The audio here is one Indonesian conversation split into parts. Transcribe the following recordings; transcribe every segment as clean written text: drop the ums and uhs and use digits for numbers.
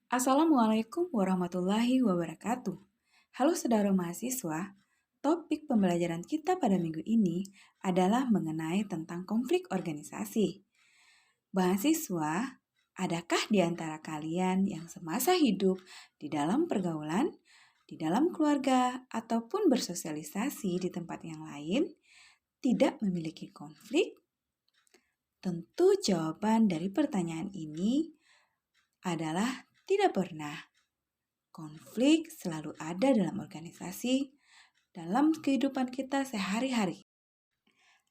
Assalamualaikum warahmatullahi wabarakatuh. Halo saudara mahasiswa, topik pembelajaran kita pada minggu ini adalah mengenai tentang konflik organisasi. Mahasiswa, adakah di antara kalian yang semasa hidup di dalam pergaulan, di dalam keluarga, ataupun bersosialisasi di tempat yang lain tidak memiliki konflik? Tentu jawaban dari pertanyaan ini adalah tidak pernah. Konflik selalu ada dalam organisasi, dalam kehidupan kita sehari-hari.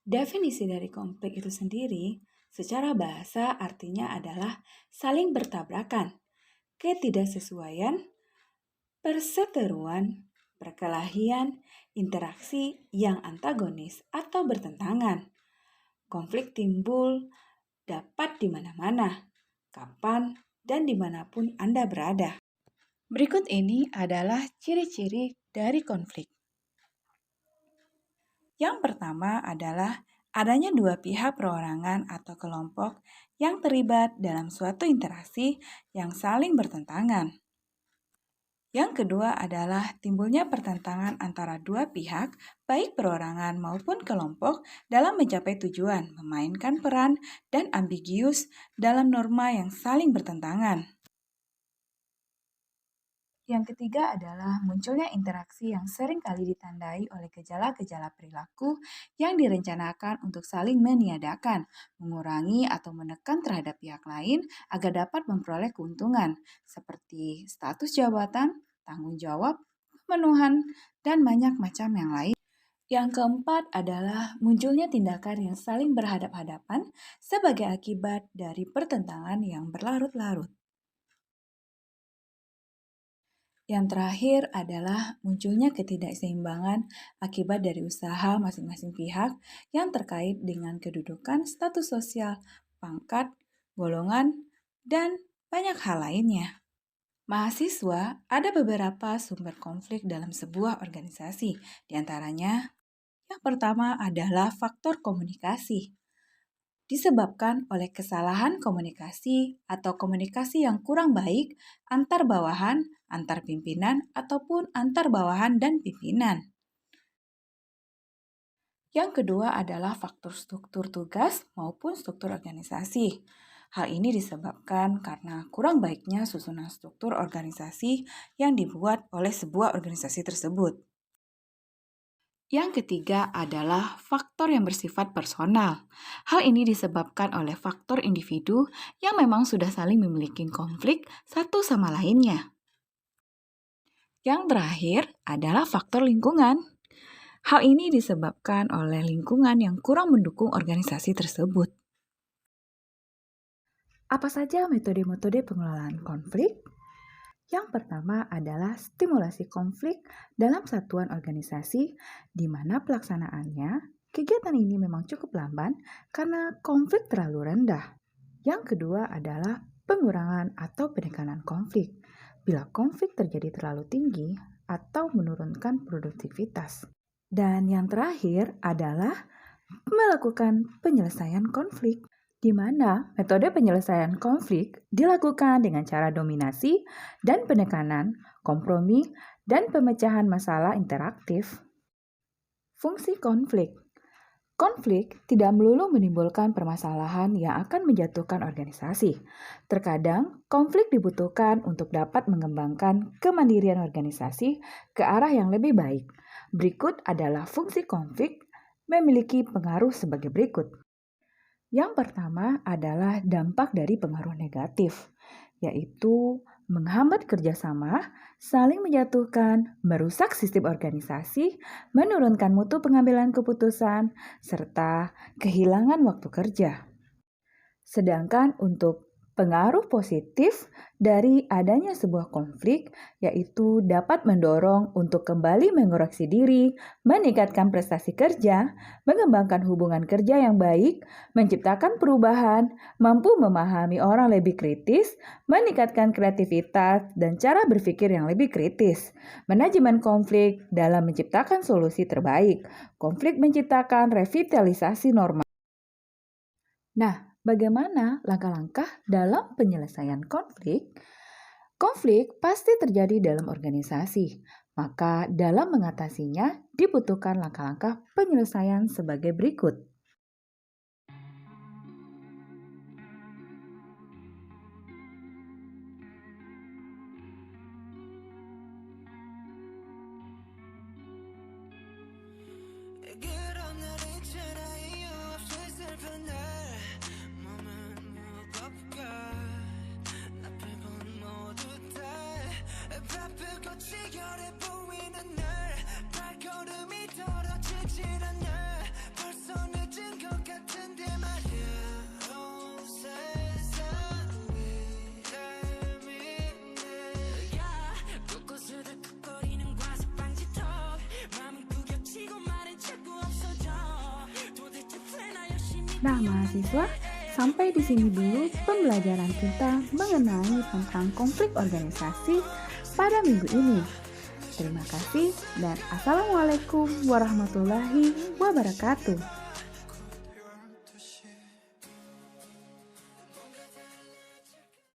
Definisi dari konflik itu sendiri, secara bahasa artinya adalah saling bertabrakan, ketidaksesuaian, perseteruan, perkelahian, interaksi yang antagonis atau bertentangan. Konflik timbul dapat di mana-mana, kapan, dan dimanapun Anda berada. Berikut ini adalah ciri-ciri dari konflik. Yang pertama adalah adanya dua pihak perorangan atau kelompok yang terlibat dalam suatu interaksi yang saling bertentangan. Yang kedua adalah timbulnya pertentangan antara dua pihak, baik perorangan maupun kelompok, dalam mencapai tujuan, memainkan peran, dan ambigius dalam norma yang saling bertentangan. Yang ketiga adalah munculnya interaksi yang sering kali ditandai oleh gejala-gejala perilaku yang direncanakan untuk saling meniadakan, mengurangi atau menekan terhadap pihak lain agar dapat memperoleh keuntungan, seperti status jabatan, tanggung jawab, pemenuhan, dan banyak macam yang lain. Yang keempat adalah munculnya tindakan yang saling berhadap-hadapan sebagai akibat dari pertentangan yang berlarut-larut. Yang terakhir adalah munculnya ketidakseimbangan akibat dari usaha masing-masing pihak yang terkait dengan kedudukan, status sosial, pangkat, golongan, dan banyak hal lainnya. Mahasiswa, ada beberapa sumber konflik dalam sebuah organisasi. Di antaranya, yang pertama adalah faktor komunikasi. Disebabkan oleh kesalahan komunikasi atau komunikasi yang kurang baik antar bawahan, antar pimpinan, ataupun antar bawahan dan pimpinan. Yang kedua adalah faktor struktur tugas maupun struktur organisasi. Hal ini disebabkan karena kurang baiknya susunan struktur organisasi yang dibuat oleh sebuah organisasi tersebut. Yang ketiga adalah faktor yang bersifat personal. Hal ini disebabkan oleh faktor individu yang memang sudah saling memiliki konflik satu sama lainnya. Yang terakhir adalah faktor lingkungan. Hal ini disebabkan oleh lingkungan yang kurang mendukung organisasi tersebut. Apa saja metode-metode pengelolaan konflik? Yang pertama adalah stimulasi konflik dalam satuan organisasi, di mana pelaksanaannya, kegiatan ini memang cukup lamban karena konflik terlalu rendah. Yang kedua adalah pengurangan atau penekanan konflik, bila konflik terjadi terlalu tinggi atau menurunkan produktivitas. Dan yang terakhir adalah melakukan penyelesaian konflik, di mana metode penyelesaian konflik dilakukan dengan cara dominasi dan penekanan, kompromi, dan pemecahan masalah interaktif. Fungsi konflik. Konflik tidak melulu menimbulkan permasalahan yang akan menjatuhkan organisasi. Terkadang, konflik dibutuhkan untuk dapat mengembangkan kemandirian organisasi ke arah yang lebih baik. Berikut adalah fungsi konflik memiliki pengaruh sebagai berikut. Yang pertama adalah dampak dari pengaruh negatif, yaitu menghambat kerjasama, saling menjatuhkan, merusak sistem organisasi, menurunkan mutu pengambilan keputusan, serta kehilangan waktu kerja. Sedangkan untuk pengaruh positif dari adanya sebuah konflik, yaitu dapat mendorong untuk kembali mengoreksi diri, meningkatkan prestasi kerja, mengembangkan hubungan kerja yang baik, menciptakan perubahan, mampu memahami orang lebih kritis, meningkatkan kreativitas dan cara berpikir yang lebih kritis. Manajemen konflik dalam menciptakan solusi terbaik. Konflik menciptakan revitalisasi norma. Nah, bagaimana langkah-langkah dalam penyelesaian konflik? Konflik pasti terjadi dalam organisasi, maka dalam mengatasinya dibutuhkan langkah-langkah penyelesaian sebagai berikut. 그런 날 있잖아 이유 없이 슬픈 날 몸은 무겁고 앞을 본 모두 다 바쁘고 지겨해 보이는 날 발걸음이 떨어지질 않아 벌써 늦은 것 같은데 말야 온 세상이 날 믿네 야 곳곳을 득거리는 과습방지턱 마음은 구겨치고 말은 자꾸 없어져 도대체 왜 열심히 Nah, mahasiswa, sampai di sini dulu pembelajaran kita mengenai tentang konflik organisasi pada minggu ini. Terima kasih dan Assalamualaikum warahmatullahi wabarakatuh.